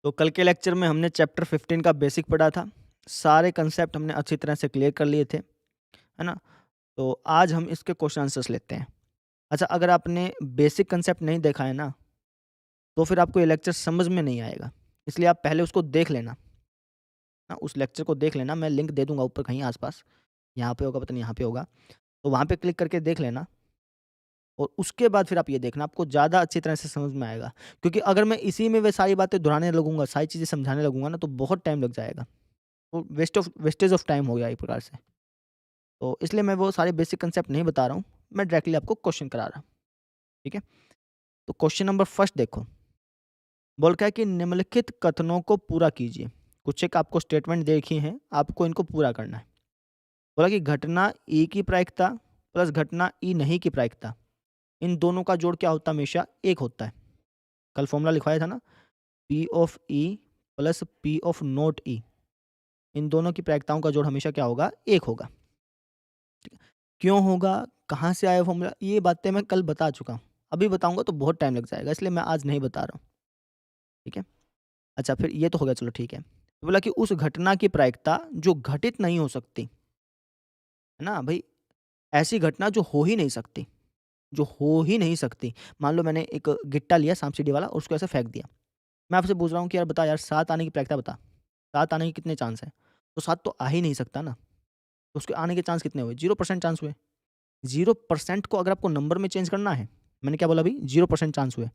तो कल के लेक्चर में हमने चैप्टर 15 का बेसिक पढ़ा था। सारे कंसेप्ट हमने अच्छी तरह से क्लियर कर लिए थे, है ना? तो आज हम इसके क्वेश्चन आंसर्स लेते हैं। अच्छा, अगर आपने बेसिक कंसेप्ट नहीं देखा है ना, तो फिर आपको ये लेक्चर समझ में नहीं आएगा। इसलिए आप पहले उसको देख लेना, ना उस लेक्चर को देख लेना। मैं लिंक दे दूँगा ऊपर कहीं आस-पास, यहाँ पे होगा, पता नहीं यहाँ पे होगा। तो वहाँ पे क्लिक करके देख लेना और उसके बाद फिर आप ये देखना, आपको ज़्यादा अच्छी तरह से समझ में आएगा। क्योंकि अगर मैं इसी में वे सारी बातें दोहराने लगूँगा, सारी चीज़ें समझाने लगूँगा ना, तो बहुत टाइम लग जाएगा। वो वेस्टेज ऑफ टाइम हो गया एक प्रकार से। तो इसलिए मैं वो सारे बेसिक कंसेप्ट नहीं बता रहा हूँ, मैं डायरेक्टली आपको क्वेश्चन करा रहा हूँ, ठीक है? तो क्वेश्चन नंबर फर्स्ट देखो, बोल क्या है कि निम्नलिखित कथनों को पूरा कीजिए। कुछ एक आपको स्टेटमेंट देखी हैं, आपको इनको पूरा करना है। बोला कि घटना ई की प्रायिकता प्लस घटना ई नहीं की प्रायिकता, इन दोनों का जोड़ क्या होता है? हमेशा 1 होता है। कल फॉर्मूला लिखवाया था ना, P of E plus P of not E, इन दोनों की प्रायिकताओं का जोड़ हमेशा क्या होगा? 1 होगा। क्यों होगा? कहाँ से आया फॉर्मूला? ये बातें मैं कल बता चुका हूँ। अभी बताऊँगा तो बहुत टाइम लग जाएगा, इसलिए मैं आज नहीं बता रहा हूँ, ठीक है? अच्छा, फिर ये तो हो गया, चलो ठीक है। तो बोला कि उस घटना की प्रायिकता जो घटित नहीं हो सकती, है ना भई? ऐसी घटना जो हो ही नहीं सकती, जो हो ही नहीं सकती। मान लो मैंने एक गिट्टा लिया सांप-सीढ़ी वाला और उसको ऐसे फेंक दिया। मैं आपसे पूछ रहा हूँ कि यार बता यार, 7 आने की प्रायिकता बता। 7 आने के कितने चांस हैं? तो 7 तो आ ही नहीं सकता ना। तो उसके आने के चांस कितने हुए? 0% चांस हुए। 0% को अगर आपको नंबर में चेंज करना है, मैंने क्या बोला अभी? 0% चांस हुए,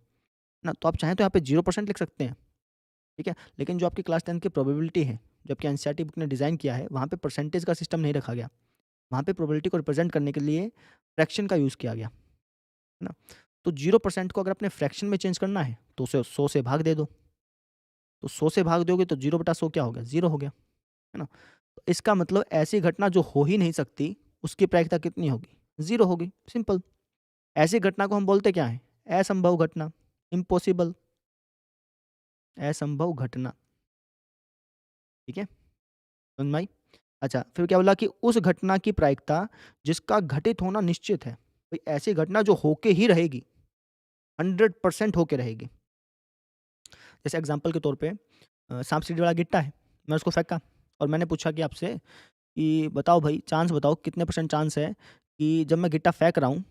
ना? तो आप चाहें तो यहाँ पे 0% लिख सकते हैं, ठीक है? लेकिन जो आपकी क्लास 10 की प्रोबेबिलिटी है, जो आपकी एनसीईआरटी बुक ने डिज़ाइन किया है, वहाँ पे परसेंटेज का सिस्टम नहीं रखा गया। वहाँ पे प्रोबेबिलिटी को रिप्रेज़ेंट करने के लिए फ्रैक्शन का यूज़ किया गया, है ना? तो 0% को अगर अपने फ्रैक्शन में चेंज करना है, तो उसे 100 से भाग दे दो। तो 100 से भाग दोगे तो 0/100 क्या हो गया? 0 हो गया, है ना? तो इसका मतलब ऐसी घटना जो हो ही नहीं सकती, उसकी प्रायिकता कितनी होगी? 0 होगी, सिंपल। ऐसी घटना को हम बोलते क्या हैं? असंभव घटना, इम्पॉसिबल, असंभव घटना, ठीक है? समझ में आई? अच्छा, फिर क्या बोला कि उस घटना की प्रायिकता जिसका घटित होना निश्चित है। कोई ऐसी घटना जो होके ही रहेगी, 100% होके रहेगी। जैसे एग्ज़ाम्पल के तौर पे सांप-सीढ़ी वाला गिट्टा है, मैं उसको फेंका और मैंने पूछा कि आपसे कि बताओ भई, चांस बताओ कितने परसेंट चांस है कि जब मैं गिट्टा फेंक रहा हूँ,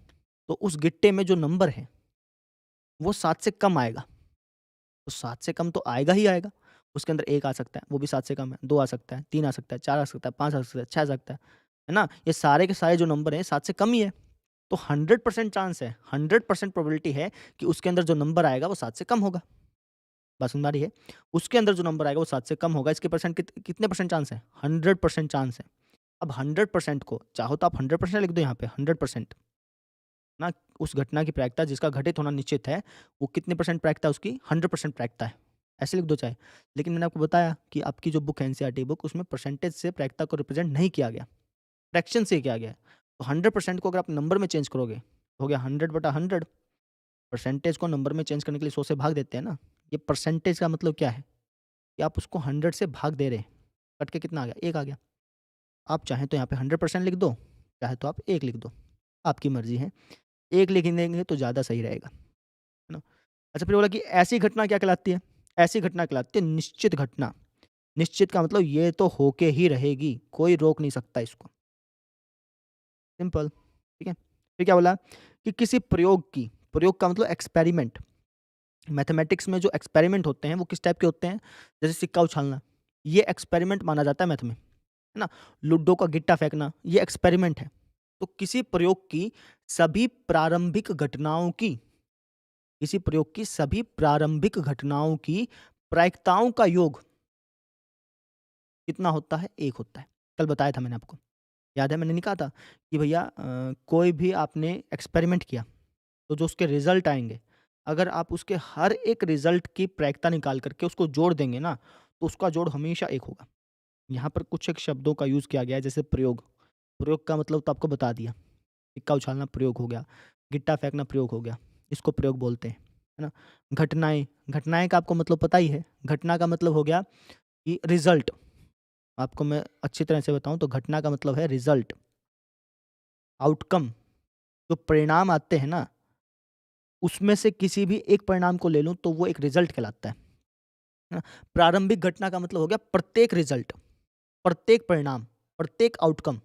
तो उस गिट्टे में जो नंबर है, वो 7 से कम आएगा। तो 7 से कम तो आएगा ही आएगा। उसके अंदर 1 आ सकता है, वो भी 7 से कम है, 2 आ सकता है, 3 आ सकता है, 4 आ सकता है, 5 आ सकता है, 6 आ सकता है ना? ये सारे के सारे जो नंबर हैं 7 से कम ही है। तो 100% चांस है, 100% प्रोबेबिलिटी है कि उसके अंदर जो नंबर आएगा वो 7 से कम होगा। बात समझ में आ रही है? उसके अंदर जो नंबर आएगा वो 7 से कम होगा। इसके परसेंट कितने परसेंट चांस है? 100% चांस है। अब 100% को चाहो तो आप 100% लिख दो यहाँ पे, 100%, ना? उस घटना की प्रायिकता जिसका घटित होना निश्चित है, वो कितने परसेंट प्रायिकता है उसकी? 100% प्रायिकता है। ऐसे लिख दो चाहे। लेकिन मैंने आपको बताया कि आपकी जो बुक है एनसीईआरटी बुक, उसमें परसेंटेज से प्रायिकता को रिप्रेज़ेंट नहीं किया गया, फ्रैक्शन से किया गया है। तो 100% को अगर आप नंबर में चेंज करोगे, तो हो गया 100/100। परसेंटेज को नंबर में चेंज करने के लिए 100 से भाग देते हैं ना। ये परसेंटेज का मतलब क्या है? कि आप उसको 100 से भाग दे रहे हैं। कट के कितना आ गया? 1 आ गया। आप चाहें तो यहाँ पे 100% लिख दो, चाहे तो आप 1 लिख दो, आपकी मर्ज़ी है। 1 लिख देंगे तो ज़्यादा सही रहेगा, है ना? अच्छा, फिर बोला कि ऐसी घटना क्या कहलाती है? ऐसी घटना कहलाती है निश्चित घटना। निश्चित का मतलब ये तो होके ही रहेगी, कोई रोक नहीं सकता इसको, सिंपल, ठीक है? फिर क्या बोला कि किसी प्रयोग का मतलब एक्सपेरिमेंट। मैथमेटिक्स में जो एक्सपेरिमेंट होते हैं वो किस टाइप के होते हैं? जैसे सिक्का उछालना, ये एक्सपेरिमेंट माना जाता है मैथ में, है ना? लूडो का गिट्टा फेंकना, ये एक्सपेरिमेंट है। तो किसी प्रयोग की सभी प्रारंभिक घटनाओं की किसी प्रयोग की सभी प्रारंभिक घटनाओं की प्रायिकताओं का योग कितना होता है? 1 होता है। कल बताया था मैंने आपको। याद है मैंने नहीं कहा था कि भैया कोई भी आपने एक्सपेरिमेंट किया, तो जो उसके रिज़ल्ट आएँगे, अगर आप उसके हर एक रिज़ल्ट की प्रायिकता निकाल कर के उसको जोड़ देंगे ना, तो उसका जोड़ हमेशा 1 होगा। यहाँ पर कुछ एक शब्दों का यूज़ किया गया है, जैसे प्रयोग। प्रयोग का मतलब तो आपको बता दिया। सिक्का उछालना प्रयोग हो गया, गिट्टा फेंकना प्रयोग हो गया, इसको प्रयोग बोलते हैं, है ना? घटनाएँ, घटनाएँ का आपको मतलब पता ही है। घटना का मतलब हो गया कि रिज़ल्ट। आपको मैं अच्छी तरह से बताऊँ तो घटना का मतलब है रिज़ल्ट, आउटकम। जो परिणाम आते हैं ना, उसमें से किसी भी एक परिणाम को ले लूँ तो वो एक रिज़ल्ट कहलाता है। है ना? प्रारंभिक घटना का मतलब हो गया प्रत्येक रिजल्ट, प्रत्येक परिणाम, प्रत्येक आउटकम,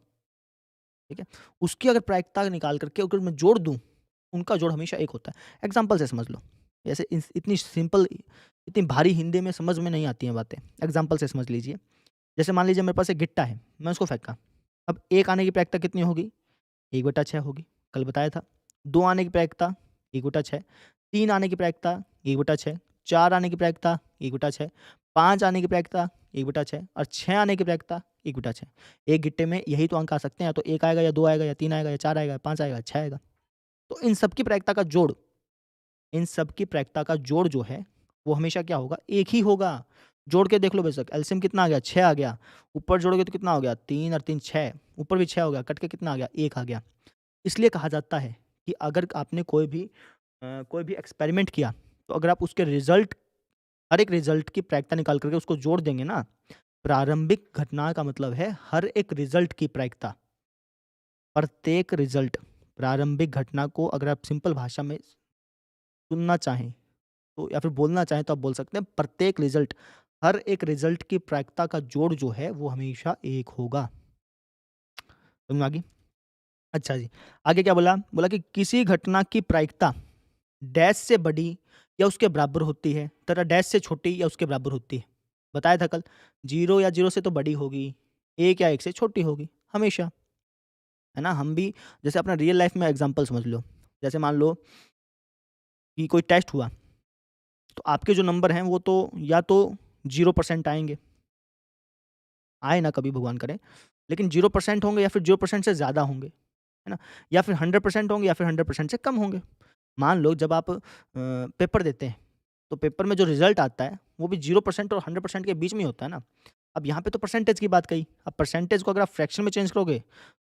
ठीक है? उसकी अगर प्रायिकता निकाल करके अगर मैं जोड़ दूँ, उनका जोड़ हमेशा एक होता है। एग्ज़ाम्पल से समझ लो, जैसे इतनी सिंपल, इतनी भारी हिंदी में समझ में नहीं आती हैं बातें, एग्ज़ाम्पल से समझ लीजिए। जैसे मान लीजिए मेरे पास एक गिट्टा है, मैं उसको फेंका, अब 1 आने की प्रायिकता कितनी होगी? 1/6 होगी, कल बताया था। 2 आने की प्रायिकता 1/6, 3 आने की प्रायिकता 1/6, 4 आने की प्रायिकता 1/6, 5 आने की प्रायिकता 1/6 और 6 आने की प्रायिकता 1/6। एक गिट्टे में यही तो अंक आ सकते हैं, या तो 1 आएगा या 2 आएगा या 3 आएगा या 4 आएगा या 5 आएगा या 6 आएगा। तो इन सब की प्रायिकता का जोड़, इन सब की प्रायिकता का जोड़ जो है, वो हमेशा क्या होगा? 1 ही होगा। जोड़ के देख लो बेशक, एलसीएम कितना आ गया? 6 आ गया। ऊपर जोड़ोगे तो कितना हो गया? 3 और 3 6, ऊपर भी 6 हो गया, कट के कितना आ गया? 1 आ गया। इसलिए कहा जाता है कि अगर आपने कोई भी एक्सपेरिमेंट किया, तो अगर आप उसके रिज़ल्ट, हर एक रिज़ल्ट की प्रायिकता निकाल करके उसको जोड़ देंगे ना, प्रारंभिक घटना का मतलब है हर एक रिज़ल्ट की प्रायिकता, प्रत्येक रिज़ल्ट, प्रारंभिक घटना को अगर आप सिंपल भाषा में सुनना चाहें, तो या फिर बोलना चाहें तो आप बोल सकते हैं प्रत्येक रिज़ल्ट, हर एक रिज़ल्ट की प्रायिकता का जोड़ जो है वो हमेशा 1 होगा। समझ में आ गई? अच्छा जी, आगे क्या बोला? बोला कि किसी घटना की प्रायिकता डैश से बड़ी या उसके बराबर होती है, तथा डैश से छोटी या उसके बराबर होती है। बताया था कल, 0 या 0 से तो बड़ी होगी, 1 या 1 से छोटी होगी, हमेशा। है ना? हम भी जैसे अपना रियल लाइफ़ में एग्ज़ाम्पल समझ लो, जैसे मान लो कि कोई टेस्ट हुआ, तो आपके जो नंबर हैं वो तो या तो 0% आएँगे, आए ना कभी भगवान करे, लेकिन 0% होंगे या फिर 0% से ज़्यादा होंगे, है ना? या फिर 100% होंगे या फिर 100% से कम होंगे। मान लो जब आप पेपर देते हैं, तो पेपर में जो रिज़ल्ट आता है, वो भी 0% और 100% के बीच में ही होता है ना। अब यहाँ पे तो परसेंटेज की बात कही, अब परसेंटेज को अगर आप फ्रैक्शन में चेंज करोगे,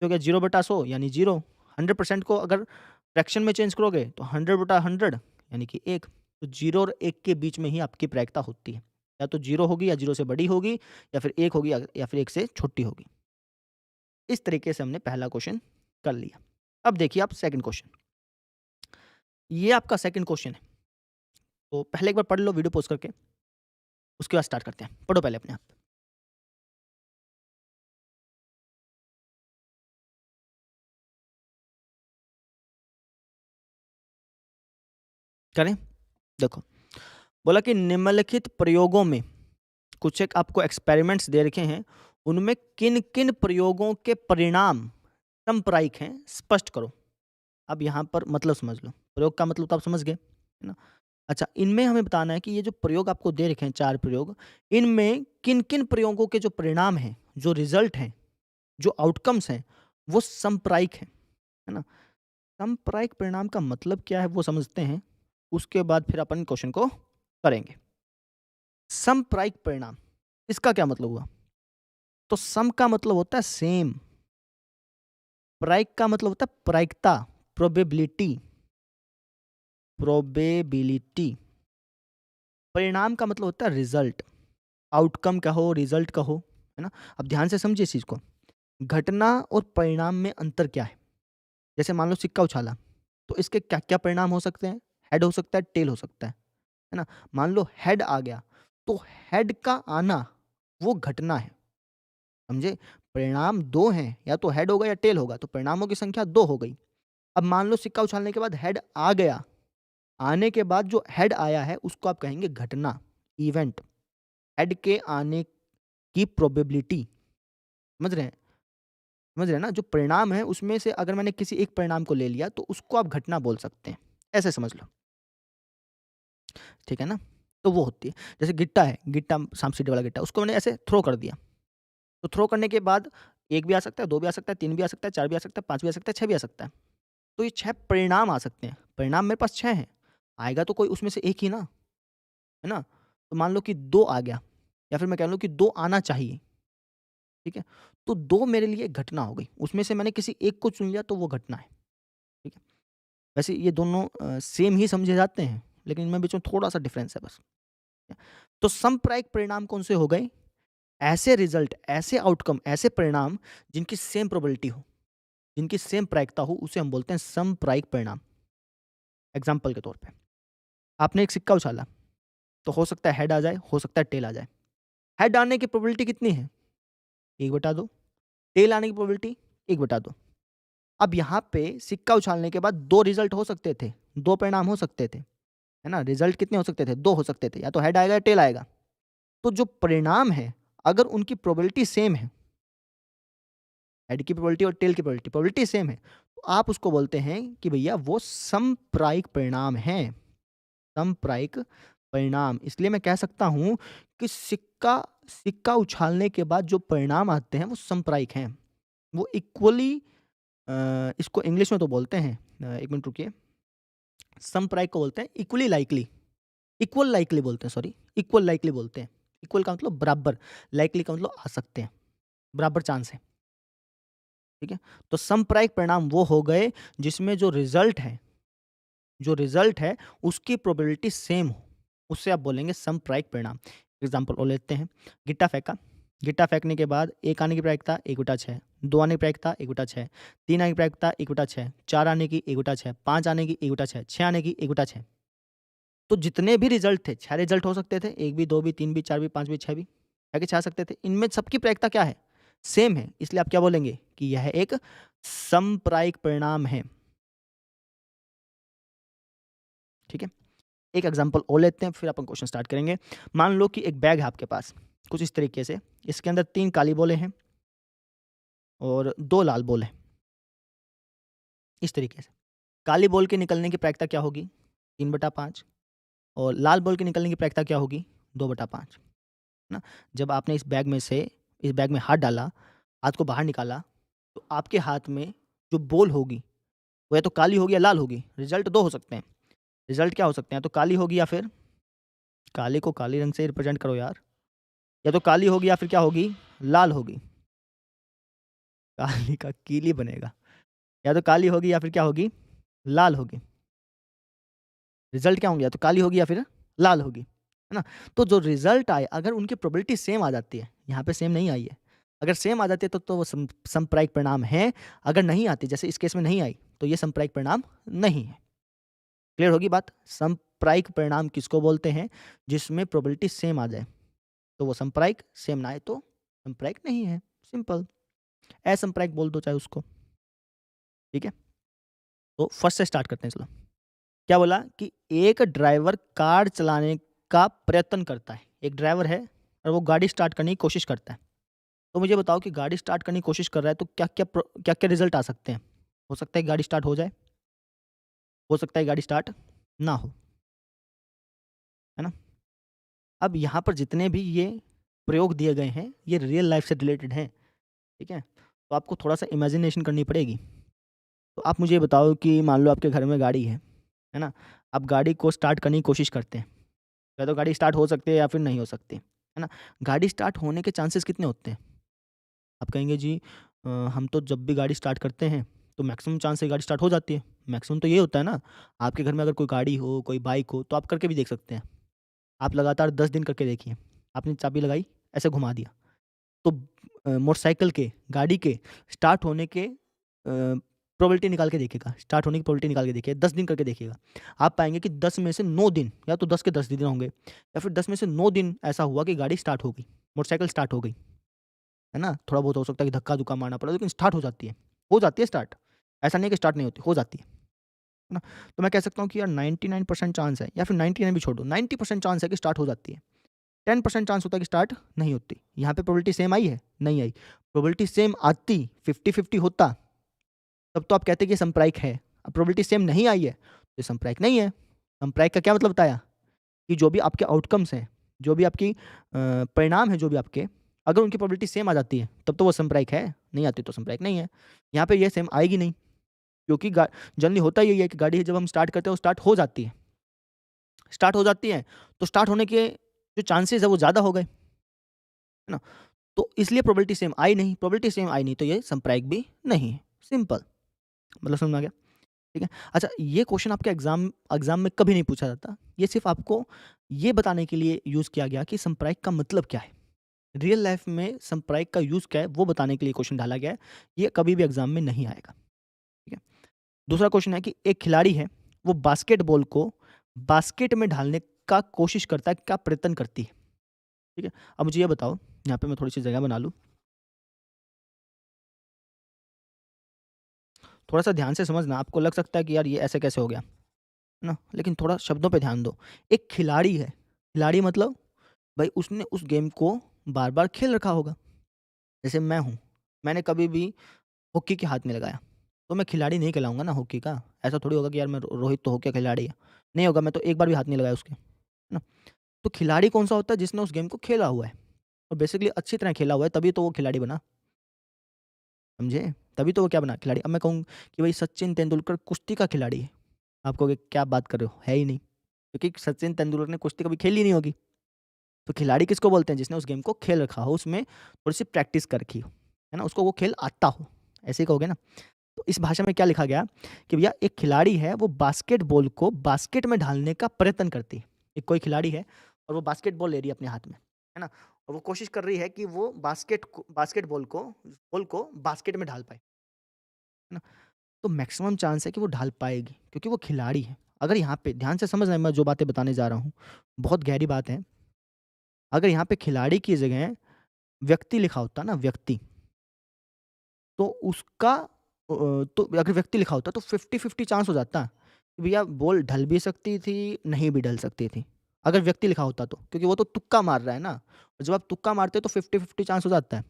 तो क्या 0/100 यानी 0, 100% को अगर फ्रैक्शन में चेंज करोगे, तो 100/100 यानी कि 1। तो 0 और 1 के बीच में ही आपकी प्रायिकता होती है। या तो 0 होगी या 0 से बड़ी होगी, या फिर 1 होगी या फिर 1 से छोटी होगी। इस तरीके से हमने पहला क्वेश्चन कर लिया। अब देखिए आप सेकंड क्वेश्चन। ये आपका सेकंड क्वेश्चन है। तो पहले एक बार पढ़ लो वीडियो पॉज़ करके, उसके बाद स्टार्ट करते हैं। पढ़ो पहले अपने आप। करें? देखो, बोला कि निम्नलिखित प्रयोगों में, कुछ एक आपको एक्सपेरिमेंट्स दे रखे हैं, उनमें किन-किन प्रयोगों के परिणाम सांप्रदायिक हैं, स्पष्ट करो। अब यहाँ पर मतलब समझ लो। प्रयोग का मतलब तो आप समझ गए, है ना? अच्छा, इनमें हमें बताना है कि ये जो प्रयोग आपको दे रखे हैं 4 प्रयोग, इनमें किन-किन प्रयोगों के जो परिणाम हैं, जो रिज़ल्ट हैं, जो आउटकम्स हैं, वो सांप्रदायिक हैं, है ना? सांप्रदायिक परिणाम का मतलब क्या है वो समझते हैं, उसके बाद फिर अपन क्वेश्चन को करेंगे। सांप्रदायिक परिणाम, इसका क्या मतलब हुआ? तो सम का मतलब होता है सेम, प्रायिक का मतलब होता है प्रायिकता, प्रोबेबिलिटी, प्रोबेबिलिटी। परिणाम का मतलब होता है रिजल्ट, आउटकम कहो, रिजल्ट कहो, है ना? अब ध्यान से समझिए इस चीज़ को। घटना और परिणाम में अंतर क्या है? जैसे मान लो सिक्का उछाला, तो इसके क्या-क्या परिणाम हो सकते हैं? हेड हो सकता है, टेल हो सकता है ना? मान लो हेड आ गया, तो हेड का आना वो घटना है, समझे? परिणाम 2 हैं, या तो हेड होगा या टेल होगा, तो परिणामों की संख्या 2 हो गई। अब मान लो सिक्का उछालने के बाद हेड आ गया, आने के बाद जो हेड आया है उसको आप कहेंगे घटना, इवेंट। हेड के आने की प्रोबेबिलिटी, समझ रहे हैं? समझ रहे हैं ना? जो परिणाम है उसमें से अगर मैंने किसी एक परिणाम को ले लिया तो उसको आप घटना बोल सकते हैं। ऐसे समझ लो, ठीक है ना? तो वो होती है। जैसे गिट्टा है, गिट्टा सांप-सीढ़ी वाला गिट्टा, उसको मैंने ऐसे थ्रो कर दिया। तो थ्रो करने के बाद 1 भी आ सकता है, 2 भी आ सकता है, 3 भी आ सकता है, 4 भी आ सकता है, 5 भी आ सकता है, 6 भी आ सकता है। तो ये 6 परिणाम आ सकते हैं। परिणाम मेरे पास 6 हैं। आएगा तो कोई उसमें से एक ही ना, है ना? तो मान लो कि 2 आ गया, या फिर मैं कह लूँ कि 2 आना चाहिए, ठीक है? तो 2 मेरे लिए घटना हो गई। उसमें से मैंने किसी एक को चुन लिया तो वो घटना है, ठीक है? वैसे ये दोनों सेम ही समझे जाते हैं, लेकिन इनमें बीच में थोड़ा-सा डिफरेंस है बस। तो समप्रायिक परिणाम कौन से हो गए? ऐसे रिज़ल्ट, ऐसे आउटकम, ऐसे परिणाम जिनकी सेम प्रोबेबिलिटी हो, जिनकी सेम प्रायिकता हो, उसे हम बोलते हैं समप्रायिक परिणाम। एग्ज़ाम्पल के तौर पे, आपने एक सिक्का उछाला, तो हो सकता है हेड आ जाए, हो सकता है टेल आ जाए। हेड आने की प्रोबेबिलिटी कितनी है? 1/2। टेल आने की प्रोबेबिलिटी 1/2। अब यहाँ पे सिक्का उछालने के बाद 2 रिजल्ट हो सकते थे, 2 परिणाम हो सकते थे, है ना? रिजल्ट कितने हो सकते थे? 2 हो सकते थे, या तो हेड आएगा या टेल आएगा। तो जो परिणाम है, अगर उनकी प्रोबेबिलिटी सेम है, हेड की प्रोबेबिलिटी और टेल की प्रोबेबिलिटी सेम है, तो आप उसको बोलते हैं कि भैया वो समप्रायिक परिणाम हैं। समप्रायिक परिणाम, इसलिए मैं कह सकता हूँ कि सिक्का सिक्का उछालने के बाद जो परिणाम आते हैं वो समप्रायिक हैं। वो इक्वली इसको इंग्लिश में तो बोलते हैं, 1 मिनट रुकिए, समप्रायिक को बोलते हैं इक्वली लाइकली, इक्वल लाइकली बोलते हैं, सॉरी, इक्वल लाइकली बोलते हैं। इक्वल का मतलब बराबर, लाइकली का मतलब आ सकते हैं, बराबर चांस है, ठीक है? तो समप्रायिक परिणाम वो हो गए जिसमें जो रिजल्ट है उसकी प्रोबेबिलिटी सेम हो, उससे आप बोलेंगे समप्रायिक परिणाम। एग्जाम्पल और लेते हैं, गिट्टा फेंका, गिट्टा फेंकने के बाद 1 आने की प्रायिकता 1/6, 2 आने की प्रायिकता 1/6, 3 आने की प्रायिकता 1/6, 4 आने की 1/6, 5 आने की 1/6, 6 आने की 1/6। तो जितने भी रिजल्ट थे, 6 रिजल्ट हो सकते थे, 1 भी, 2 भी, 3 भी, 4 भी, 5 भी, 6 भी, आगे 6 आ सकते थे। इनमें सबकी प्रायिकता क्या है? सेम है, इसलिए आप क्या बोलेंगे कि यह एक समप्रायिक परिणाम है, ठीक है? एक एग्जांपल और लेते हैं, फिर अपन क्वेश्चन स्टार्ट करेंगे। मान लो कि एक बैग है आपके पास, कुछ इस तरीके से, इसके अंदर 3 काली बॉलें हैं और 2 लाल बॉल हैं, इस तरीके से। काली बॉल के निकलने की प्रायिकता क्या होगी? 3/5, और लाल बॉल के निकलने की प्रायिकता क्या होगी? 2/5, है ना? जब आपने इस बैग में हाथ डाला, हाथ को बाहर निकाला, तो आपके हाथ में जो बॉल होगी, वो या तो काली होगी या लाल होगी। रिजल्ट 2 हो सकते हैं। रिजल्ट क्या हो सकते हैं? या तो काली होगी या फिर काले को काले रंग से रिप्रेजेंट करो यार। या तो काली होगी या फिर क्या होगी? लाल होगी। काली का कीली बनेगा। या तो काली होगी या फिर क्या होगी? लाल होगी। रिजल्ट क्या होंगे? या तो काली होगी या फिर लाल होगी, है ना? तो जो रिजल्ट आए, अगर उनकी प्रोबेबिलिटी सेम आ जाती है, यहाँ पे सेम नहीं आई है, अगर सेम आ जाती है तो वो समप्रायिक परिणाम है। अगर नहीं आती, जैसे इस केस में नहीं आई, तो ये समप्रायिक परिणाम नहीं है। क्लियर होगी बात? समप्रायिक परिणाम किसको बोलते हैं? जिसमें प्रोबेबिलिटी सेम आ जाए तो वो समप्रायिक, सेम ना आए तो समप्रायिक नहीं है। सिंपल। असंप्रायिक बोल दो चाहे उसको, ठीक है? तो फर्स्ट से स्टार्ट करते हैं, चलो। क्या बोला कि एक ड्राइवर कार चलाने का प्रयत्न करता है। एक ड्राइवर है और वो गाड़ी स्टार्ट करने की कोशिश करता है। तो मुझे बताओ कि गाड़ी स्टार्ट करने की कोशिश कर रहा है तो क्या-क्या रिजल्ट आ सकते हैं? हो सकता है गाड़ी स्टार्ट हो जाए, हो सकता है गाड़ी स्टार्ट ना हो, है ना? अब यहाँ पर जितने भी ये प्रयोग दिए गए हैं, ये रियल लाइफ से रिलेटेड हैं, ठीक है? तो आपको थोड़ा-सा इमेजिनेशन करनी पड़ेगी। तो आप मुझे ये बताओ कि मान लो आपके घर में गाड़ी है ना? आप गाड़ी को स्टार्ट करने की कोशिश करते हैं। या तो गाड़ी स्टार्ट हो सकती है या फिर नहीं हो सकती, है ना? गाड़ी स्टार्ट होने के चांसेस कितने होते हैं? आप कहेंगे जी हम तो जब भी गाड़ी स्टार्ट करते हैं तो मैक्सिमम चांस से गाड़ी स्टार्ट हो जाती है। मैक्सिमम तो ये होता है ना, आपके घर में अगर कोई गाड़ी हो, कोई बाइक हो तो आप करके भी देख सकते हैं। आप लगातार 10 दिन करके देखिए। आपने चाबी लगाई, ऐसे घुमा दिया। तो मोटरसाइकिल के, गाड़ी के स्टार्ट होने के प्रोबेबिलिटी निकाल के देखिएगा, स्टार्ट होने की प्रोबेबिलिटी निकाल के देखिए, 10 दिन करके देखिएगा। आप पाएँगे कि 10 में से 9 दिन, या तो 10 के 10 दिन होंगे, या फिर 10 में से 9 दिन ऐसा हुआ कि गाड़ी स्टार्ट हो गई, मोटरसाइकिल स्टार्ट हो गई, है ना? थोड़ा बहुत हो सकता है कि धक्का-धुक्का मारना पड़ा, लेकिन स्टार्ट हो जाती है स्टार्ट। ऐसा नहीं है कि स्टार्ट नहीं होती, हो जाती है ना? तो मैं कह सकता हूँ कि यार 99% चांस है, या फिर 99 भी छोड़ दो, 90% चांस है कि स्टार्ट हो जाती है। 10% चांस होता है कि स्टार्ट नहीं होती। यहाँ पे प्रोबेबिलिटी सेम आई है? नहीं आई। प्रोबेबिलिटी सेम आती, 50-50 होता, तब तो आप कहते कि ये समप्रायिक है। अब प्रोबेबिलिटी सेम नहीं आई है, तो ये समप्रायिक नहीं है। समप्रायिक का क्या मतलब बताया? कि जो भी आपके आउटकम्स हैं, जो भी आपकी परिणाम हैं जो भी आपके, अगर उनकी प्रोबेबिलिटी सेम आ जाती है, तब तो वो समप्रायिक है, नहीं आती तो समप्रायिक नहीं है। यहाँ पे ये सेम आएगी नहीं, क्योंकि गा जनरली होता यही है कि गाड़ी जब हम स्टार्ट करते हैं, वो स्टार्ट हो जाती है। स्टार्ट हो जाती है, तो स्टार्ट होने के जो चांसेज़ है वो ज़्यादा हो गए, है ना? तो इसलिए प्रोबेबिलिटी सेम आई नहीं, प्रोबेबिलिटी सेम आई नहीं तो ये समप्रायिक भी नहीं है। सिंपल, मतलब समझ में आ गया? ठीक है। अच्छा, ये क्वेश्चन आपके एग्जाम एग्जाम में कभी नहीं पूछा जाता। ये सिर्फ़ आपको ये बताने के लिए यूज़ किया गया कि संप्रायिक का मतलब क्या है? रियल लाइफ़ में संप्रायिक का यूज़ क्या है, वो बताने के लिए क्वेश्चन डाला गया है। ये कभी भी एग्जाम में नहीं आएगा, ठीक है। दूसरा क्वेश्चन है कि एक खिलाड़ी है, वो बास्केटबॉल को बास्केट में डालने का कोशिश करता है, क्या प्रयत्न करती है, ठीक है? अब मुझे ये बताओ, यहाँ पे मैं थोड़ी-सी जगह बना लूँ। थोड़ा-सा ध्यान से समझना, आपको लग सकता है कि यार ये ऐसे कैसे हो गया, है ना? लेकिन थोड़ा शब्दों पे ध्यान दो। एक खिलाड़ी है, खिलाड़ी मतलब भाई उसने उस गेम को बार-बार खेल रखा होगा। जैसे मैं हूँ, मैंने कभी भी हॉकी के हाथ में लगाया, तो मैं खिलाड़ी नहीं कहलाऊँगा ना हॉकी का। ऐसा थोड़ी होगा कि यार मैं रोहित तो हॉकी का खिलाड़ी है, नहीं होगा, मैं तो एक बार भी हाथ नहीं लगाया उसके, है ना? तो खिलाड़ी कौन-सा होता है जिसने उस गेम को खेला हुआ है और बेसिकली अच्छी तरह खेला हुआ है, तभी तो वो खिलाड़ी बना, समझे? तभी तो वो क्या बना, खिलाड़ी। अब मैं कहूँ कि भाई सचिन तेंदुलकर कुश्ती का खिलाड़ी है, आप कहोगे क्या बात कर रहे हो? है ही नहीं, क्योंकि सचिन तेंदुलकर ने कुश्ती कभी खेली नहीं होगी। तो खिलाड़ी किसको बोलते हैं? जिसने उस गेम को खेल रखा हो, उसमें थोड़ी-सी प्रैक्टिस कर रखी हो, है ना? उसको वो खेल आता हो, ऐसे ही कहोगे ना? तो इस भाषा में क्या लिखा गया कि भैया एक खिलाड़ी है, वो बास्केटबॉल को बास्केट में डालने का प्रयत्न करती है। एक कोई खिलाड़ी है और वो बास्केटबॉल ले रही है अपने हाथ में, है ना? और वो कोशिश कर रही है कि वो बास्केटबॉल को बास्केट में ढाल पाए, है ना? तो मैक्सिमम चांस है कि वो ढाल पाएगी, क्योंकि वो खिलाड़ी है। अगर यहाँ पे ध्यान से समझना, मैं जो बातें बताने जा रहा हूँ, बहुत गहरी बात है। अगर यहाँ पे खिलाड़ी की जगह व्यक्ति लिखा होता ना, व्यक्ति, तो तो अगर व्यक्ति लिखा होता तो 50-50 चांस हो जाता कि भैया बॉल ढल भी सकती थी, नहीं भी ढल सकती थी। अगर व्यक्ति लिखा होता तो, क्योंकि वो तो तुक्का मार रहा है ना, और जब आप तुक्का मारते हो तो 50-50 चांस हो जाता है।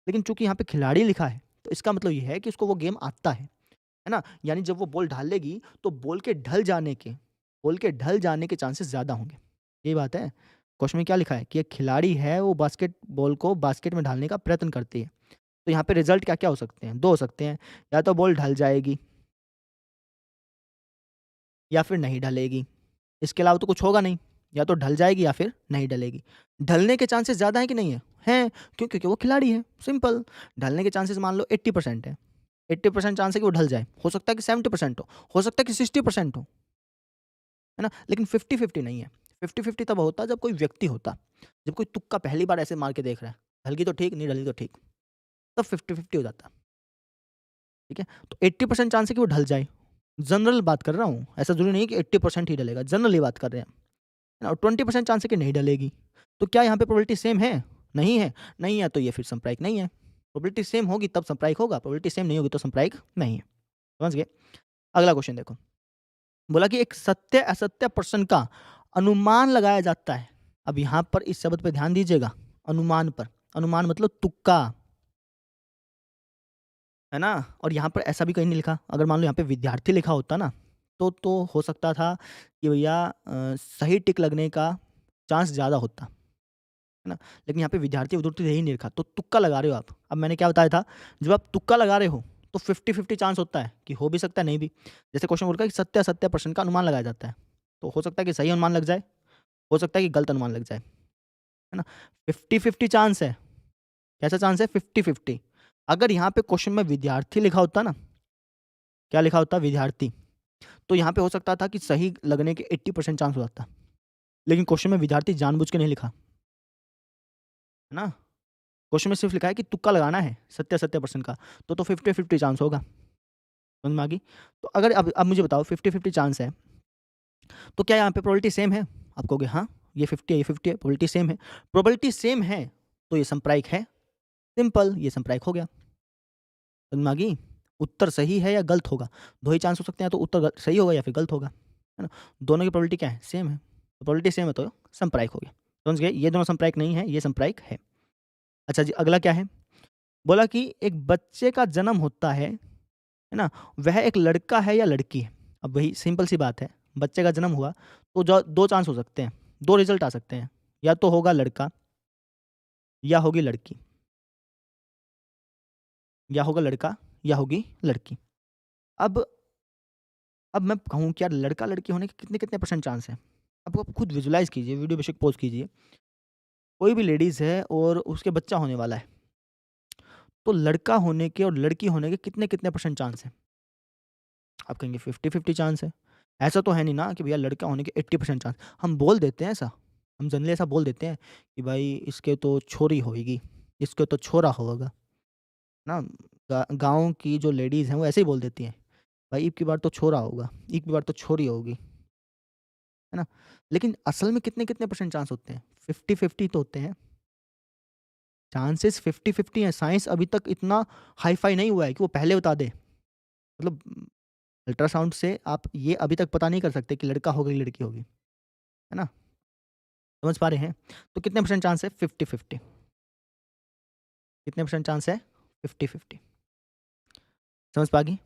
लेकिन चूँकि यहाँ पे खिलाड़ी लिखा है, तो इसका मतलब ये है कि उसको वो गेम आता है ना? यानी जब वो बॉल डालेगी तो बॉल के ढल जाने के चांसेस ज़्यादा होंगे। यही बात है। क्वेश्चन में क्या लिखा है कि एक खिलाड़ी है, वो बास्केटबॉल को बास्केट में डालने का प्रयत्न करती है। तो यहाँ पे रिज़ल्ट क्या-क्या हो सकते हैं? 2 हो सकते हैं, या तो बॉल ढल जाएगी या फिर नहीं ढलेगी। इसके अलावा तो कुछ होगा नहीं, या तो ढल जाएगी या फिर नहीं ढलेगी। ढलने के चांसेस ज़्यादा हैं कि नहीं है? हैं, क्यों? क्योंकि वो खिलाड़ी है, सिंपल। ढलने के चांसेस मान लो 80% है। 80% चांस है कि वो ढल जाए, हो सकता है कि 70% हो सकता है कि 60% हो, है ना? लेकिन 50-50 नहीं है। 50-50 तब होता जब कोई व्यक्ति होता, जब कोई तुक्का पहली बार ऐसे मार के देख रहा है, ढल गई तो ठीक, नहीं ढली तो ठीक, तब 50-50 हो जाता, ठीक है? तो 80% चांस है कि वो ढल जाए। जनरल बात कर रहा हूँ, ऐसा ज़रूरी नहीं है कि 80% ही डलेगा, जनरली बात कर रहे हैं, है ना? और 20% चांस है कि नहीं डलेगी। तो क्या यहाँ पे प्रोबेबिलिटी सेम है? नहीं है, नहीं है तो ये फिर संप्रायिक नहीं है। प्रोबेबिलिटी सेम होगी तब संप्रायिक होगा, प्रोबेबिलिटी सेम नहीं होगी तो संप्रायिक नहीं है। समझ गए? अगला क्वेश्चन देखो, बोला कि एक सत्य-असत्य प्रश्न का अनुमान लगाया जाता है। अब यहाँ पर इस शब्द पे ध्यान दीजिएगा, अनुमान पर। अनुमान मतलब तुक्का, है ना? और यहाँ पर ऐसा भी कहीं नहीं लिखा। अगर मान लो यहाँ पे विद्यार्थी लिखा होता ना, तो हो सकता था कि भैया सही टिक लगने का चांस ज़्यादा होता, है ना? लेकिन यहाँ पे विद्यार्थी-विद्यार्थी यही नहीं लिखा, तो तुक्का लगा रहे हो आप। अब मैंने क्या बताया था, जब आप तुक्का लगा रहे हो, तो 50-50 चांस होता है कि हो भी सकता है, नहीं भी। जैसे क्वेश्चन बोल रहा है कि सत्य-असत्य प्रश्न का अनुमान लगाया जाता है, तो हो सकता है कि सही अनुमान लग जाए, हो सकता है कि गलत अनुमान लग जाए, है ना? 50-50 चांस है। कैसा चांस है? 50-50। अगर यहाँ पे क्वेश्चन में विद्यार्थी लिखा होता ना, क्या लिखा होता? विद्यार्थी। तो यहाँ पे हो सकता था कि सही लगने के 80% चांस हो जाता। लेकिन क्वेश्चन में विद्यार्थी जानबूझ के नहीं लिखा, है ना? क्वेश्चन में सिर्फ लिखा है कि तुक्का लगाना है सत्य-असत्य प्रश्न का, तो 50-50 चांस होगा। समझ में आ गई? तो अगर अब मुझे बताओ 50-50 चांस है, तो क्या यहाँ पे प्रोबेबिलिटी सेम है? आप कहोगे हाँ, ये 50 है, ये 50 है, प्रोबेबिलिटी सेम है। प्रोबेबिलिटी सेम है, तो ये संप्रायिक है। सिंपल, ये संप्रायिक हो गया। समझ में आ गई? उत्तर सही है या गलत होगा, 2 ही चांस हो सकते हैं, तो उत्तर सही होगा या फिर गलत होगा, है ना? दोनों की प्रोबेबिलिटी क्या है? सेम है। तो प्रोबेबिलिटी सेम है तो संप्रायिक हो गया। समझ गए? ये दोनों संप्रायिक नहीं है, ये संप्रायिक है। अच्छा जी, अगला क्या है? बोला कि एक बच्चे का जन्म होता है ना? वह एक लड़का है या लड़की है? अब वही सिंपल सी बात है, बच्चे का जन्म हुआ तो जो 2 चांस हो सकते हैं, 2 रिज़ल्ट आ सकते हैं, या तो होगा लड़का या होगी लड़की, या होगा लड़का या होगी लड़की। अब अब मैं कहूँ कि यार लड़का-लड़की होने के कितने-कितने परसेंट चांस हैं? अब आप खुद विजुअलाइज़ कीजिए, वीडियो बेशक पॉज़ कीजिए। कोई भी लेडीज़ है और उसके बच्चा होने वाला है, तो लड़का होने के और लड़की होने के कितने-कितने परसेंट चांस हैं? आप कहेंगे 50-50 चांस है। ऐसा तो है नहीं ना कि भैया लड़का होने के 80% चांस। हम बोल देते हैं ऐसा, हम जनरली ऐसा बोल देते हैं कि भाई इसके तो छोरी होएगी, इसके तो छोरा होगा, ना? गाँव की जो लेडीज़ हैं वो ऐसे ही बोल देती हैं, भाई इब की बार तो छोरा होगा, इब की बार तो छोरी होगी, है ना? लेकिन असल में कितने-कितने परसेंट चांस होते हैं? 50-50 तो होते हैं। चांसेस 50-50 हैं। साइंस अभी तक इतना हाई-फाई नहीं हुआ है कि वो पहले बता दे। मतलब अल्ट्रासाउंड से आप ये अभी तक पता नहीं कर सकते कि लड़का होगा कि लड़की होगी, है ना? समझ पा रहे हैं? तो कितने परसेंट चांस है? 50-50। कितने परसेंट चांस है? 50-50। समझ पा गई?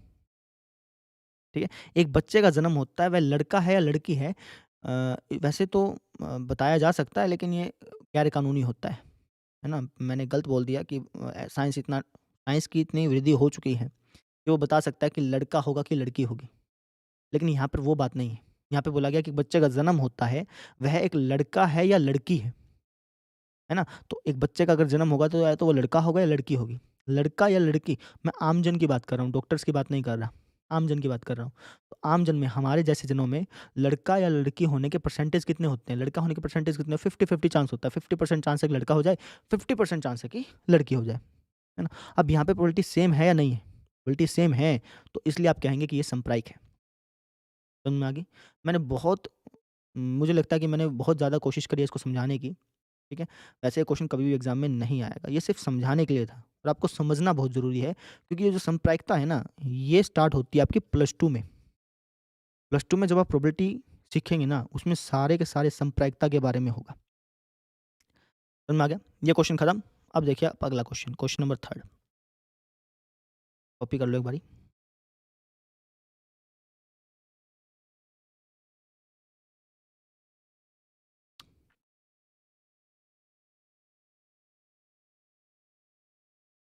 ठीक है? एक बच्चे का जन्म होता है, वह लड़का है या लड़की है, वैसे तो बताया जा सकता है, लेकिन ये गैर कानूनी होता है ना? मैंने गलत बोल दिया कि साइंस की इतनी वृद्धि हो चुकी है कि वो बता सकता है कि लड़का होगा कि लड़की होगी। लेकिन यहाँ पर वो बात नहीं है। यहाँ पे बोला गया कि बच्चे का जन्म होता है, वह एक लड़का है या लड़की है ना? तो एक बच्चे का अगर जन्म होगा तो या तो वो लड़का होगा या लड़की होगी। लड़का या लड़की, मैं आमजन की बात कर रहा हूँ, डॉक्टर्स की बात नहीं कर रहा। आमजन की बात कर रहा हूँ। तो आमजन में हमारे जैसे जनों में लड़का या लड़की होने के परसेंटेज कितने होते हैं? लड़का होने के परसेंटेज कितने? 50-50 चांस होता है। 50% चांस है कि लड़का हो जाए, 50% चांस है कि लड़की हो जाए। है ना? अब यहाँ पे प्रोबेबिलिटी सेम है या नहीं है? प्रोबेबिलिटी सेम है, तो इसलिए आप कहेंगे कि ये समप्रायिक है। समझ में आ गई? मैंने बहुत मुझे लगता है कि मैंने बहुत ज़्यादा कोशिश करी है इसको समझाने की, ठीक है? वैसे ये क्वेश्चन कभी भी एग्ज़ाम में नहीं आएगा, ये सिर्फ़ समझाने के लिए था और आपको समझना बहुत ज़रूरी है, क्योंकि ये जो समप्रायिकता है ना, ये स्टार्ट होती है आपकी +2 में। +2 में जब आप प्रोबेबिलिटी सीखेंगे ना, उसमें सारे के सारे समप्रायिकता के बारे में होगा। समझ में आ गया? ये क्वेश्चन खत्म। अब देखिए आप अगला क्वेश्चन, क्वेश्चन नंबर 3 कॉपी कर लो एक बारी।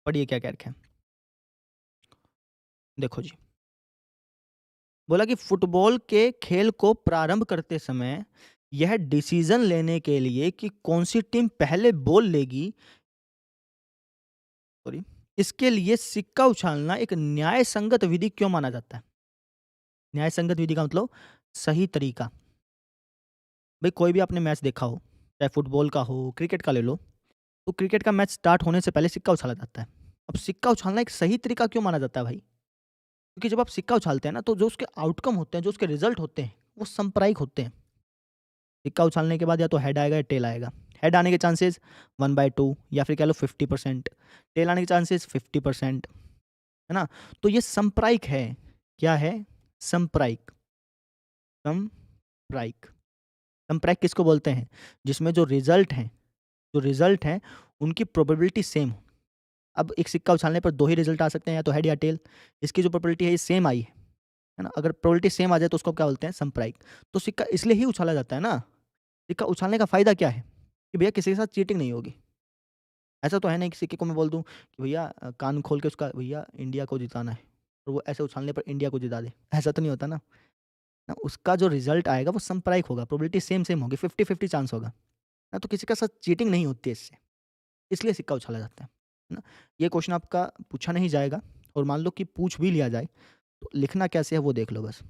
पढ़िए क्या कह रखा है। देखो जी, बोला कि फुटबॉल के खेल को प्रारंभ करते समय यह डिसीजन लेने के लिए कि कौन-सी टीम पहले बॉल लेगी, सॉरी, इसके लिए सिक्का उछालना एक न्याय संगत विधि क्यों माना जाता है? न्याय संगत विधि का मतलब सही तरीका। भाई कोई भी आपने मैच देखा हो, चाहे फुटबॉल का हो, क्रिकेट का ले लो, तो क्रिकेट का मैच स्टार्ट होने से पहले सिक्का उछाला जाता है। अब सिक्का उछालना एक सही तरीका क्यों माना जाता है भाई? क्योंकि जब आप सिक्का उछालते हैं ना, तो जो उसके आउटकम होते हैं, जो उसके रिजल्ट होते हैं, वो सांप्रदायिक होते हैं। सिक्का उछालने के बाद या तो हेड आएगा या टेल आएगा। हेड आने के चांसेस 1/2 या फिर कह लो 50%, टेल आने के चांसेस 50%, है ना? तो ये सांप्रदायिक है। क्या है? सांप्रदायिक। सांप्रदायिक। सांप्रदायिक किसको बोलते हैं? जिसमें जो रिजल्ट हैं उनकी प्रोबेबिलिटी सेम हो। अब एक सिक्का उछालने पर 2 ही रिजल्ट आ सकते हैं, या तो हेड या टेल। इसकी जो प्रोबेबिलिटी है ये सेम आई है ना? अगर प्रोबेबिलिटी सेम आ जाए तो उसको क्या बोलते हैं? सांप्रदायिक। तो सिक्का इसलिए ही उछाला जाता है ना। सिक्का उछालने का फ़ायदा क्या है? कि भैया किसी के साथ चीटिंग नहीं होगी। ऐसा तो है नहीं कि सिक्के को मैं बोल दूँ कि भैया कान खोल के उसका भैया इंडिया को जिताना है और वो ऐसे उछालने पर इंडिया को जिता दे। ऐसा तो नहीं होता ना। ना उसका जो रिज़ल्ट आएगा वो सांप्रदायिक होगा, प्रोबेबिलिटी सेम-सेम होगी, 50-50 चांस होगा। ना तो किसी के साथ चीटिंग नहीं होती है इससे, इसलिए सिक्का उछाला जाता है ना? ये क्वेश्चन आपका पूछा नहीं जाएगा और मान लो कि पूछ भी लिया जाए, तो लिखना कैसे है वो देख लो बस।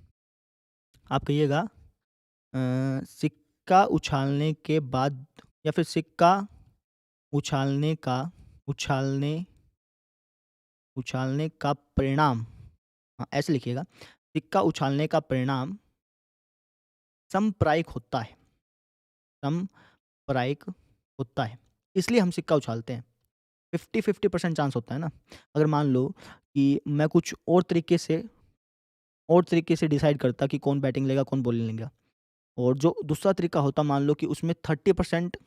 आप कहिएगा सिक्का उछालने के बाद या फिर सिक्का उछालने का उछालने उछालने का परिणाम, हाँ, ऐसे लिखिएगा, सिक्का उछालने का परिणाम समप्रायिक होता है, समप्रायिक होता है। इसलिए हम सिक्का उछालते हैं। 50-50% चांस होता है ना। अगर मान लो कि मैं कुछ और तरीके से डिसाइड करता कि कौन बैटिंग लेगा, कौन बॉलिंग लेगा, और जो दूसरा तरीका होता मान लो कि उसमें 30%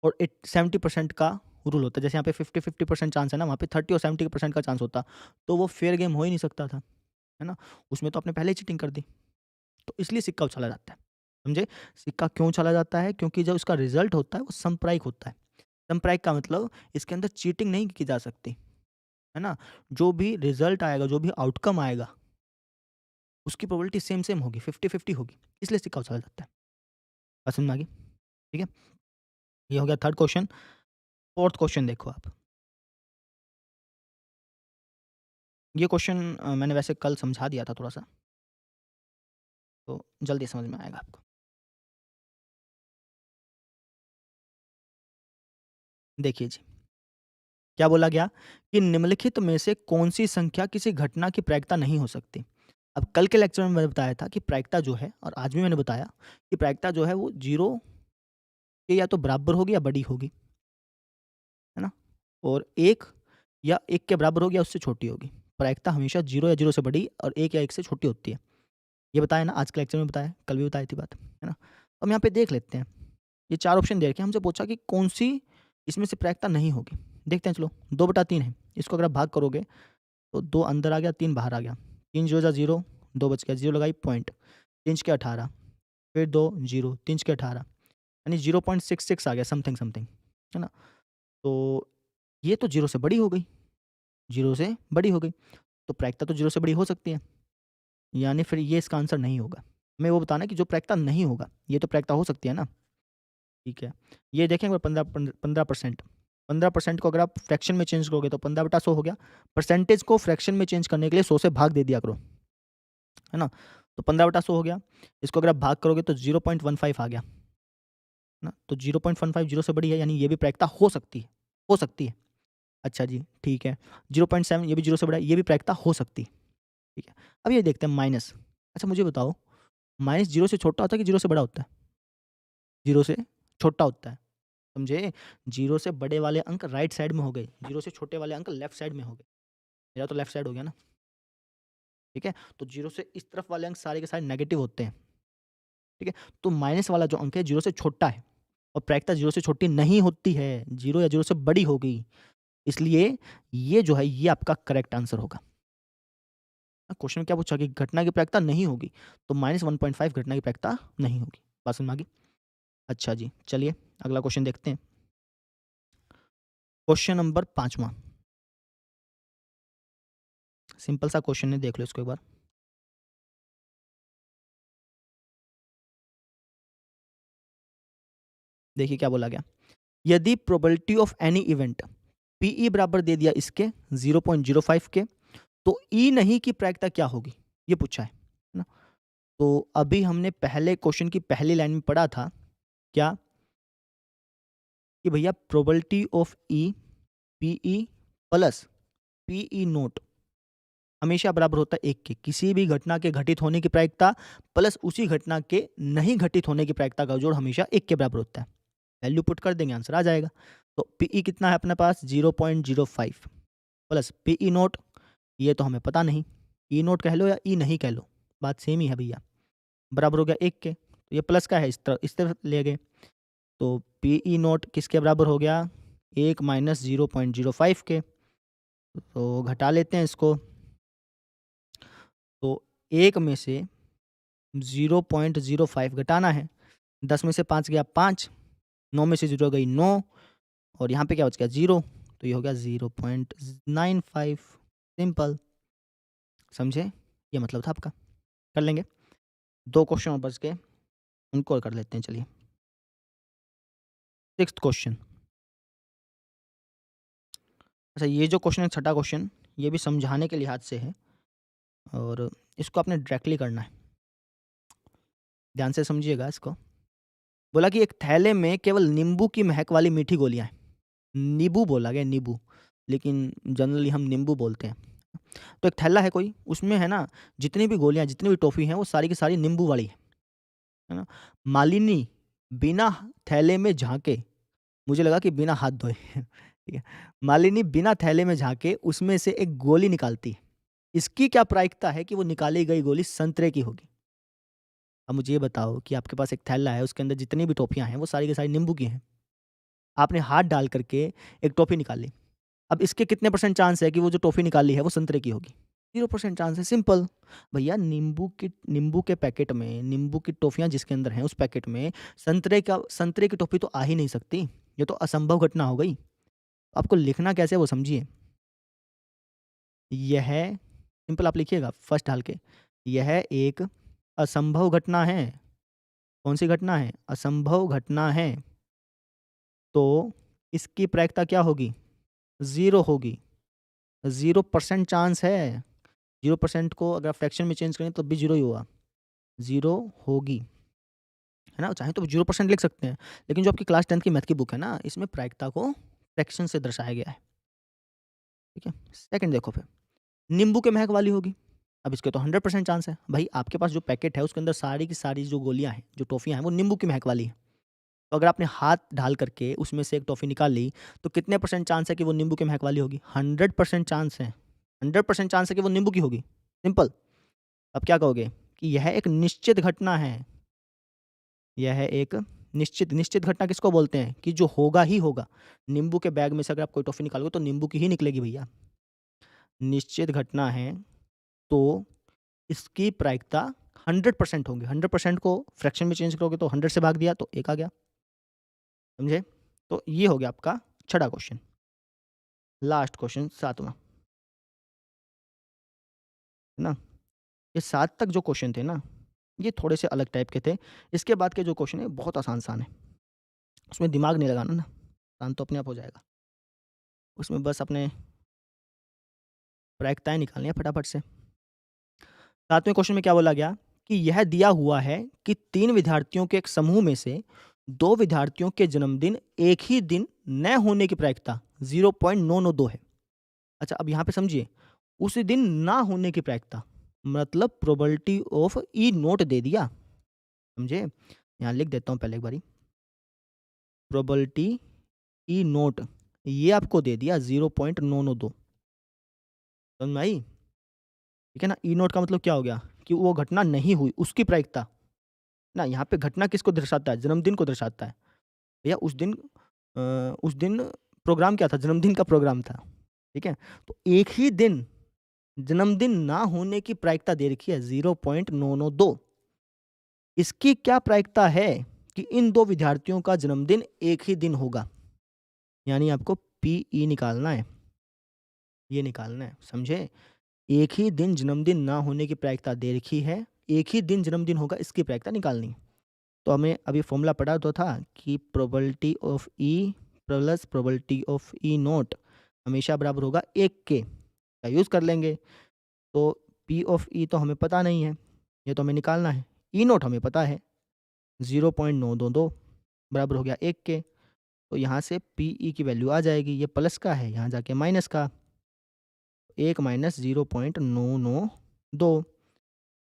और 70% का रूल होता है। जैसे यहाँ पे 50-50% चांस है ना, वहाँ पे 30 और 70% का चांस होता, तो वो फेयर गेम हो ही नहीं सकता था, है ना? उसमें तो आपने पहले ही चीटिंग कर दी। तो इसलिए सिक्का उछाला जाता है, समझे? सिक्का क्यों उछाला जाता है? क्योंकि जो उसका रिज़ल्ट होता है वो सांप्रदायिक होता है। सांप्रदायिक का मतलब इसके अंदर चीटिंग नहीं की जा सकती, है ना? जो भी रिज़ल्ट आएगा, जो भी आउटकम आएगा, उसकी प्रोबेबिलिटी सेम-सेम होगी, 50-50 होगी, इसलिए सिक्का उछाला जाता है। बात समझ में आ गई? ठीक है? ये हो गया थर्ड क्वेश्चन। फोर्थ क्वेश्चन देखो आप। ये क्वेश्चन मैंने वैसे कल समझा दिया था थोड़ा-सा, तो जल्दी समझ में आएगा आपको। देखिए जी, क्या बोला गया कि निम्नलिखित में से कौन-सी संख्या किसी घटना की प्रायिकता नहीं हो सकती? अब कल के लेक्चर में मैंने बताया था कि प्रायिकता जो है, और आज भी मैंने बताया कि प्रायिकता जो है वो 0 के या तो बराबर होगी या बड़ी होगी, है ना? और 1 या 1 के बराबर होगी या उससे छोटी होगी। प्रायिकता हमेशा 0 या 0 से बड़ी और 1 या 1 से छोटी होती है। ये बताया ना, आज के लेक्चर में बताया, कल भी बताई थी बात, है ना? हम यहाँ पे देख लेते हैं। ये 4 ऑप्शन दे रखे हैं, हमसे पूछा कि कौन-सी इसमें से प्रायिकता नहीं होगी। देखते हैं चलो, 2/3 है। इसको अगर आप भाग करोगे तो 2 अंदर आ गया, 3 बाहर आ गया। 3 0 जा 0, 2 बच गया, 0 लगाई पॉइंट, 3 छके 18, फिर 2 0, 3 छके 18, यानी 0.66 आ गया, समथिंग समथिंग, है ना? तो ये तो 0 से बड़ी हो गई, 0 से बड़ी हो गई। तो प्रायिकता तो 0 से बड़ी हो सकती है, यानी फिर ये इसका आंसर नहीं होगा। हमें वो बताना है कि जो प्रायिकता नहीं होगा, ये तो प्रायिकता हो सकती है ना? ठीक है। ये देखें एक बार 15%। 15% को अगर आप फ्रैक्शन में चेंज करोगे तो 15/100 हो गया। परसेंटेज को फ्रैक्शन में चेंज करने के लिए 100 से भाग दे दिया करो, है ना? तो 15/100 हो गया। इसको अगर आप भाग करोगे तो 0.15 आ गया, है ना? तो 0.15 0 से बड़ी है, यानी ये भी प्रायिकता हो सकती है, हो सकती है। अच्छा जी, ठीक है। 0.7 ये भी 0 से बड़ा है, ये भी प्रायिकता हो सकती है, ठीक है। अब ये देखते हैं माइनस। अच्छा मुझे बताओ, माइनस 0 से छोटा होता है कि 0 से बड़ा होता है? 0 से छोटा होता है, समझे? 0 से बड़े वाले अंक राइट साइड में हो गए, 0 से छोटे वाले अंक लेफ्ट साइड में हो गए। मेरा तो लेफ्ट साइड हो गया ना, ठीक है? तो 0 से इस तरफ वाले अंक सारे के सारे नेगेटिव होते हैं, ठीक है? तो माइनस वाला जो अंक है 0 से छोटा है और प्रायिकता 0 से छोटी नहीं होती है, 0 या 0 से बड़ी होगी। इसलिए ये जो है ये आपका करेक्ट आंसर होगा। क्वेश्चन में क्या पूछा कि घटना की प्रायिकता नहीं होगी, तो -1.5 घटना की प्रायिकता नहीं होगी। बात समझ में आ गई? अच्छा जी, चलिए अगला क्वेश्चन देखते हैं। क्वेश्चन नंबर 5वां, सिंपल सा क्वेश्चन है, देख लो इसको एक बार। देखिए क्या बोला गया, यदि probability of any event P E बराबर दे दिया इसके 0.05 के, तो ई नहीं की प्रायिकता क्या होगी, ये पूछा है ना? तो अभी हमने पहले क्वेश्चन की पहली लाइन में पढ़ा था क्या, कि भैया probability of E P E plus P E not हमेशा बराबर होता है 1 के। किसी भी घटना के घटित होने की प्रायिकता प्लस उसी घटना के नहीं घटित होने की प्रायिकता का जोड़ हमेशा 1 के बराबर होता है। वैल्यू पुट कर देंगे, आंसर आ जाएगा। तो पीई कितना है अपने पास, 0.05 प्लस पीई नोट, ये तो हमें पता नहीं, ई नोट कह लो या ई नहीं कह लो, बात सेम ही है भैया, बराबर हो गया 1 के। तो ये प्लस का है, इस तरफ ले गए, तो पीई नोट किसके बराबर हो गया, 1 माइनस 0.05 के। तो घटा लेते हैं इसको, तो 1 में से 0.05 घटाना है, 10 में से 5 गया 5, 9 में से 0 गई 9, और यहाँ पे क्या बच गया 0, तो ये हो गया 0.95। सिंपल, समझे? ये मतलब था आपका। कर लेंगे, 2 क्वेश्चन और बच गए, उनको और कर लेते हैं चलिए। 6th question. अच्छा ये जो क्वेश्चन है, छठा क्वेश्चन, ये भी समझाने के लिहाज से है और इसको आपने डायरेक्टली करना है। ध्यान से समझिएगा इसको। बोला कि एक थैले में केवल नींबू की महक वाली मीठी गोलियाँ हैं। नींबू बोला गया, नींबू, लेकिन जनरली हम नींबू बोलते हैं। तो एक थैला है कोई, उसमें है ना जितनी भी गोलियाँ, जितनी भी टॉफ़ी हैं, वो सारी की सारी नींबू वाली है ना? मालिनी बिना थैले में झाँके, मुझे लगा कि बिना हाथ धोए ठीक है। मालिनी बिना थैले में झाँके उसमें से एक गोली निकालती है। इसकी क्या प्रायिकता है कि वो निकाली गई गोली संतरे की होगी? अब मुझे ये बताओ कि आपके पास एक थैला है, उसके अंदर जितनी भी टॉफ़ियाँ हैं, वो सारी की सारी नींबू की हैं। आपने हाथ डाल करके एक टॉफ़ी निकाली। अब इसके कितने परसेंट चांस है कि वो जो टॉफ़ी निकाली है वो संतरे की होगी? 0% चांस है, सिंपल। भैया नींबू के पैकेट में, नींबू की टॉफ़ियाँ जिसके अंदर हैं उस पैकेट में संतरे की टॉफ़ी तो आ ही नहीं सकती। ये तो असंभव घटना हो गई। आपको लिखना कैसे है वो समझिए। यह सिंपल आप लिखिएगा फर्स्ट डाल के, यह एक असंभव घटना है। कौन-सी घटना है? असंभव घटना है। तो इसकी प्रायिकता क्या होगी? 0 होगी। 0% चांस है। 0% को अगर फ्रैक्शन में चेंज करें तब भी 0 ही होगा। 0 होगी, है ना? चाहें तो 0% लिख सकते हैं, लेकिन जो आपकी क्लास 10th की मैथ की बुक है ना, इसमें प्रायिकता को फ्रैक्शन से दर्शाया गया है, ठीक है? सेकंड देखो फिर, नींबू के महक वाली होगी, अब इसके तो 100% चांस है। भाई आपके पास जो पैकेट है उसके अंदर सारी की सारी जो गोलियाँ हैं, जो टॉफ़ियाँ हैं वो नींबू की महक वाली हैं। तो अगर आपने हाथ डाल करके उसमें से एक टॉफ़ी निकाल ली, तो कितने परसेंट चांस है कि वो नींबू की महक वाली होगी? 100% चांस है। 100% चांस है कि वो नींबू की होगी। सिंपल। अब क्या कहोगे कि यह एक निश्चित घटना है। यह एक निश्चित घटना किसको बोलते हैं? कि जो होगा ही होगा। नींबू के बैग में से अगर आप कोई टॉफ़ी निकालोगे तो नींबू की ही निकलेगी भैया। निश्चित घटना है, तो इसकी प्रायिकता 100% होगी। 100% को फ्रैक्शन में चेंज करोगे तो 100 से भाग दिया तो 1 आ गया। समझे? तो ये हो गया आपका छठा क्वेश्चन। लास्ट क्वेश्चन 7वां, है ना? ये 7 तक जो क्वेश्चन थे ना, ये थोड़े से अलग टाइप के थे। इसके बाद के जो क्वेश्चन है बहुत आसान-सान है। उसमें दिमाग नहीं लगाना ना, आसान तो अपने आप हो जाएगा। उसमें बस अपने प्रायिकताएँ निकालनी है फटाफट से। 7वें क्वेश्चन में क्या बोला गया कि यह दिया हुआ है कि 3 विद्यार्थियों के एक समूह में से 2 विद्यार्थियों के जन्मदिन एक ही दिन न होने की प्रायिकता 0.992 है। अच्छा, अब यहाँ पे समझिए, उसी दिन ना होने की प्रायिकता मतलब प्रोबेबिलिटी ऑफ ई नोट दे दिया। समझे? यहाँ लिख देता हूँ पहले एक बारी। प्रोबेबिलिटी ई नोट ये आपको दे दिया 0.992। समझ में आई? ठीक है ना? ई नोट का मतलब क्या हो गया कि वो घटना नहीं हुई, उसकी प्रायिकता ना। यहाँ पे घटना किसको दर्शाता है? जन्मदिन को दर्शाता है। भैया उस दिन प्रोग्राम क्या था? जन्मदिन का प्रोग्राम था। ठीक है? तो एक ही दिन जन्मदिन ना होने की प्रायिकता दे रखी है 0.992। इसकी क्या प्रायिकता है कि इन 2 विद्यार्थियों का जन्मदिन एक ही दिन होगा? यानी आपको पीई निकालना है, ये निकालना है, समझे? एक ही दिन जन्मदिन ना होने की प्रायिकता दे रखी है, एक ही दिन जन्मदिन होगा इसकी प्रायिकता निकालनी है। तो हमें अभी फॉर्मूला पढ़ा तो था कि probability of E plus probability of E not हमेशा बराबर होगा 1 के। का यूज़ कर लेंगे। तो पी ऑफ ई तो हमें पता नहीं है, ये तो हमें निकालना है। ई नॉट हमें पता है 0.922 बराबर हो गया 1 के। तो यहाँ से पी ई की वैल्यू आ जाएगी, ये प्लस का है, यहाँ जाके माइनस का। 1 माइनस 0.992।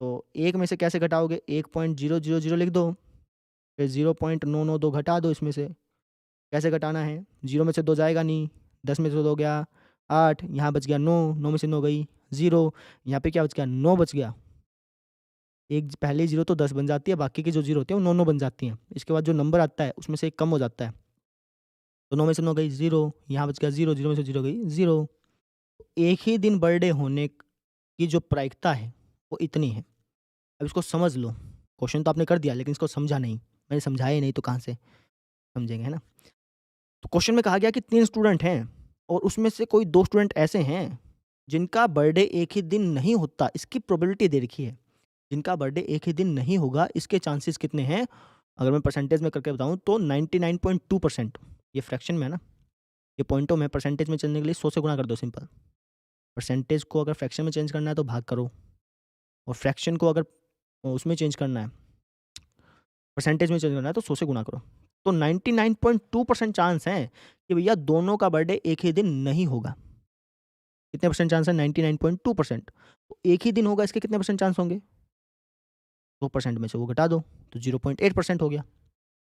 तो 1 में से कैसे घटाओगे? 1.000 लिख दो, फिर 0.992 घटा दो इसमें से। कैसे घटाना है? 0 में से 2 जाएगा नहीं, 10 में से 2 गया 8, यहाँ बच गया 9, 9 में से 9 गई 0, यहाँ पे क्या बच गया? 9 बच गया। एक पहले 0 तो 10 बन जाती है, बाकी की जो 0 होती है वो 9 बन जाती हैं। इसके बाद जो नंबर आता है उसमें से 1 कम हो जाता है। तो 9 में से 9 गई 0, यहाँ बच गया 0, 0 में से 0 गई 0। एक ही दिन बर्थडे होने की जो प्रायिकता है वो इतनी है। अब इसको समझ लो। क्वेश्चन तो आपने कर दिया लेकिन इसको समझा नहीं। मैंने समझाया ही नहीं तो कहाँ से समझेंगे, है ना? तो क्वेश्चन में कहा गया कि 3 स्टूडेंट हैं और उसमें से कोई 2 स्टूडेंट ऐसे हैं जिनका बर्थडे एक ही दिन नहीं होता, इसकी प्रोबेबिलिटी दे रखी है। जिनका बर्थडे एक ही दिन नहीं होगा, इसके चांसेस कितने हैं? अगर मैं परसेंटेज में करके बताऊँ तो 99.2%। ये फ्रैक्शन में है ना, ये पॉइंटों में परसेंटेज में चलने के लिए 100 से गुणा कर दो सिंपल। परसेंटेज को अगर फ्रैक्शन में चेंज करना है तो भाग करो, और फ्रैक्शन को अगर उसमें चेंज करना है, परसेंटेज में चेंज करना है तो 100 से गुणा करो। तो 99.2% चांस है कि भैया दोनों का बर्थडे एक ही दिन नहीं होगा। कितने परसेंट चांस है? 99.2%। तो एक ही दिन होगा, इसके कितने परसेंट चांस होंगे? 2% में से वो घटा दो तो 0.8% हो गया।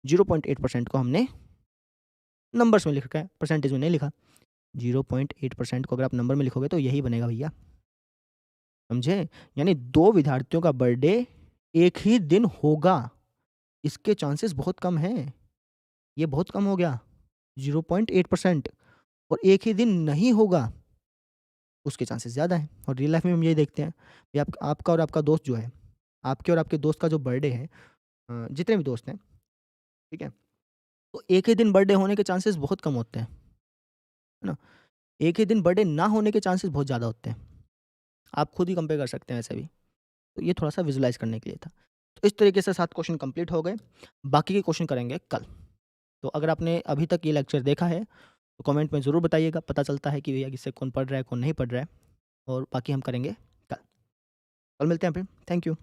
0.8% को हमने नंबर्स में लिखा है, परसेंटेज में नहीं लिखा। 0.8% को अगर आप नंबर में लिखोगे तो यही बनेगा भैया। समझे? यानी 2 विद्यार्थियों का बर्थडे एक ही दिन होगा, इसके चांसेस बहुत कम हैं। ये बहुत कम हो गया 0.8%। और एक ही दिन नहीं होगा, उसके चांसेस ज़्यादा हैं। और रियल लाइफ में हम यही देखते हैं कि आपका और आपका दोस्त जो है, आपके और आपके दोस्त का जो बर्थडे है, जितने भी दोस्त हैं, ठीक है? तो एक ही दिन बर्थडे होने के चांसेस बहुत कम होते हैं, है ना? एक ही दिन बर्थडे ना होने के चांसेस बहुत ज़्यादा होते हैं। आप खुद ही कंपेयर कर सकते हैं ऐसे भी। तो ये थोड़ा-सा विजुअलाइज़ करने के लिए था। तो इस तरीके से 7 क्वेश्चन कंप्लीट हो गए। बाकी के क्वेश्चन करेंगे कल। तो अगर आपने अभी तक ये लेक्चर देखा है तो कमेंट में ज़रूर बताइएगा, पता चलता है कि भैया किससे कौन पढ़ रहा है, कौन नहीं पढ़ रहा है। और बाकी हम करेंगे कल। कल मिलते हैं फिर। Thank you.